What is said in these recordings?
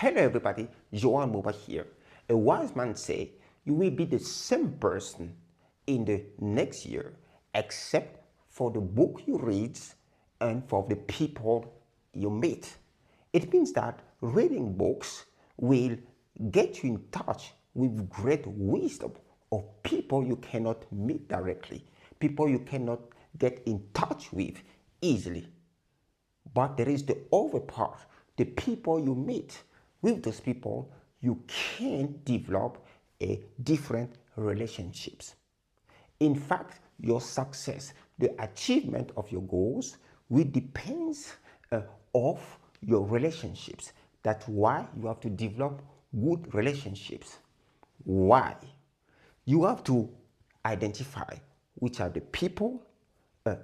Hello everybody, Joan Moba here. A wise man say, you will be the same person in the next year except for the book you read and for the people you meet. It means that reading books will get you in touch with great wisdom of people you cannot meet directly, people you cannot get in touch with easily. But there is the other part, the people you meet. With those people, you can develop a different relationships. In fact, your success, the achievement of your goals will depend of your relationships. That's why you have to develop good relationships. Why? You have to identify which are the people,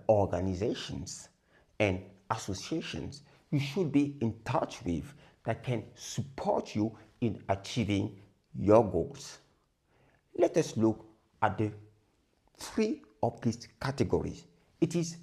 organizations, and associations you should be in touch with that can support you in achieving your goals. Let us look at the three of these categories. It is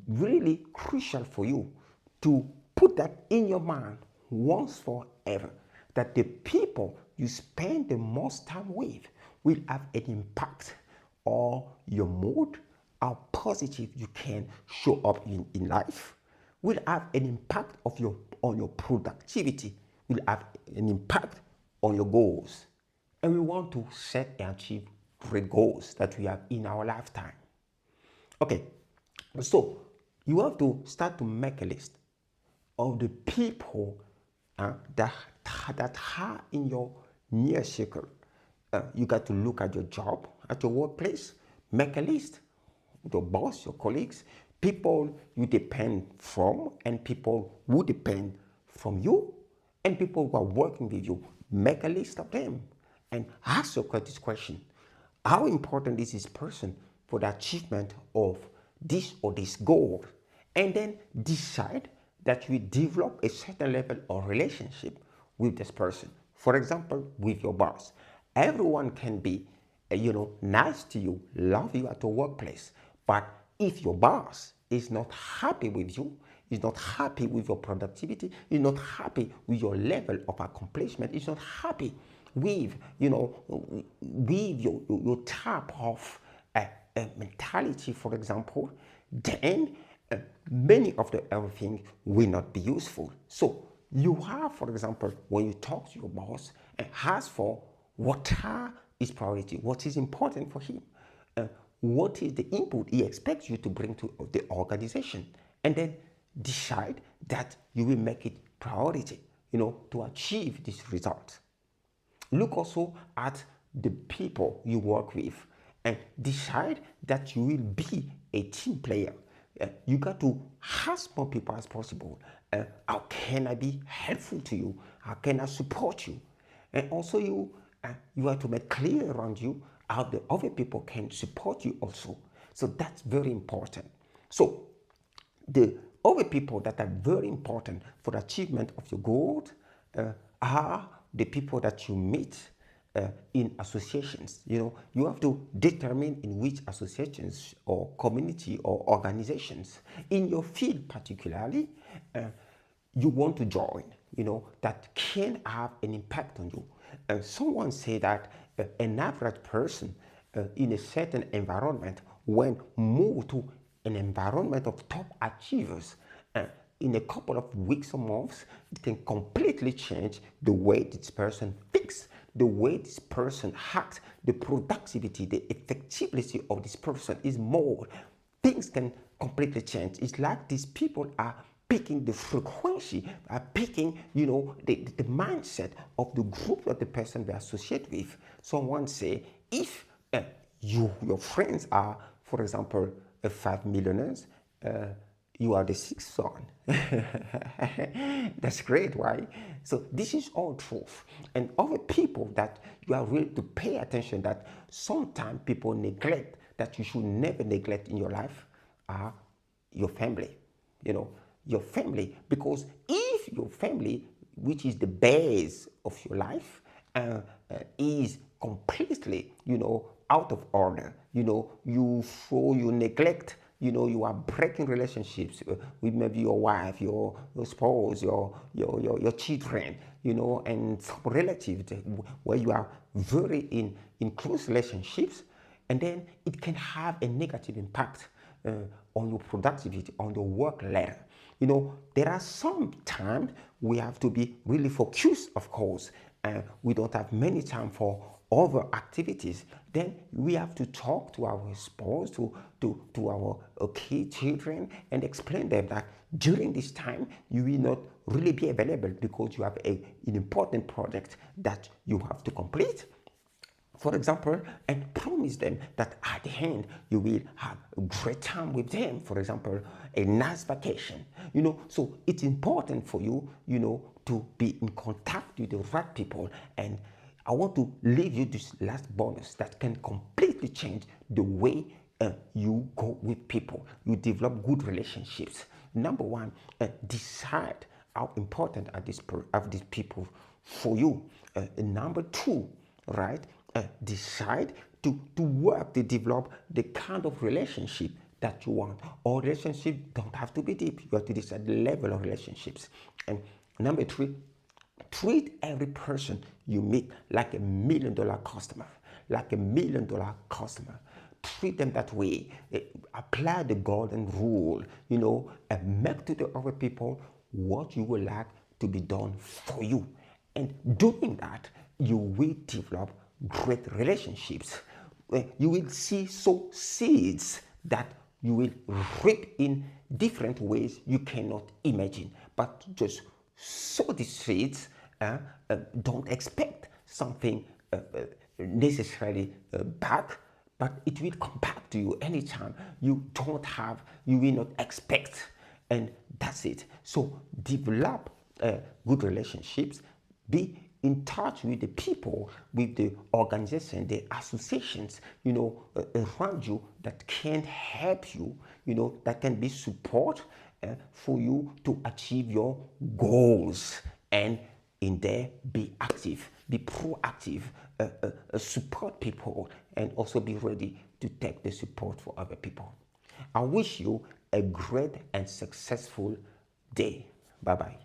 really crucial for you to put that in your mind once forever, that the people you spend the most time with will have an impact on your mood, how positive you can show up in life, will have an impact on your productivity, will have an impact on your goals. And we want to set and achieve great goals that we have in our lifetime. Okay, so you have to start to make a list of the people that are in your near circle. You got to look at your job, at your workplace, make a list. Your boss, your colleagues, people you depend from, and people who depend from you, and people who are working with you. Make a list of them and ask yourself this question: how important is this person for the achievement of this or this goal? And then decide that you develop a certain level of relationship with this person. For example, with your boss. Everyone can be, nice to you, love you at your workplace. But if your boss is not happy with you, is not happy with your productivity, is not happy with your level of accomplishment, is not happy with, with your type of mentality, for example, then many of the other things will not be useful. So you have, for example, when you talk to your boss, ask for what are his priority, what is important for him, what is the input he expects you to bring to the organization, and then decide that you will make it priority, to achieve this result. Look also at the people you work with and decide that you will be a team player. You got to ask more people as possible. How can I be helpful to you? How can I support you? And also you have to make clear around you how the other people can support you also. So that's very important. So the other people that are very important for the achievement of your goals are the people that you meet in associations. You have to determine in which associations or community or organizations in your field particularly you want to join, that can have an impact on you. Someone say that an average person in a certain environment, when moved to an environment of top achievers, in a couple of weeks or months, it can completely change the way this person thinks, the way this person acts, the productivity, the effectivity of this person is more. Things can completely change. It's like these people are picking the frequency, are picking, the mindset of the group of the person they associate with. Someone say, if your friends are, for example, 5 millionaires, you are the sixth son. That's great, right? So this is all truth. And other people that you are really to pay attention, that sometimes people neglect, that you should never neglect in your life, are your family. Your family, because if your family, which is the base of your life, is completely, out of order, you neglect you are breaking relationships with maybe your wife, your spouse, your children, and some relatives where you are very in close relationships, and then it can have a negative impact on your productivity, on your work later. There are some times we have to be really focused, of course, and we don't have many time for other activities. Then we have to talk to our spouse, to our key children, and explain them that during this time you will not really be available because you have an important project that you have to complete, for example, and promise them that at the end you will have a great time with them. For example, a nice vacation. So it's important for you, to be in contact with the right people. And I want to leave you this last bonus that can completely change the way you go with people. You develop good relationships. Number one, decide how important are these people for you. Number two, right? Decide to work to develop the kind of relationship that you want. Or relationships don't have to be deep. You have to decide the level of relationships. And number three, treat every person you meet like $1 million customer. Like $1 million customer. Treat them that way. Apply the golden rule, and make to the other people what you would like to be done for you. And doing that, you will develop great relationships. You will see seeds that you will reap in different ways you cannot imagine. But just sow these seeds. Don't expect something necessarily back, but it will come back to you anytime you will not expect. And that's it. So develop good relationships. Be in touch with the people, with the organization, the associations, around you that can help you, that can be support for you to achieve your goals. And in there, be active, be proactive, support people, and also be ready to take the support for other people. I wish you a great and successful day. Bye-bye.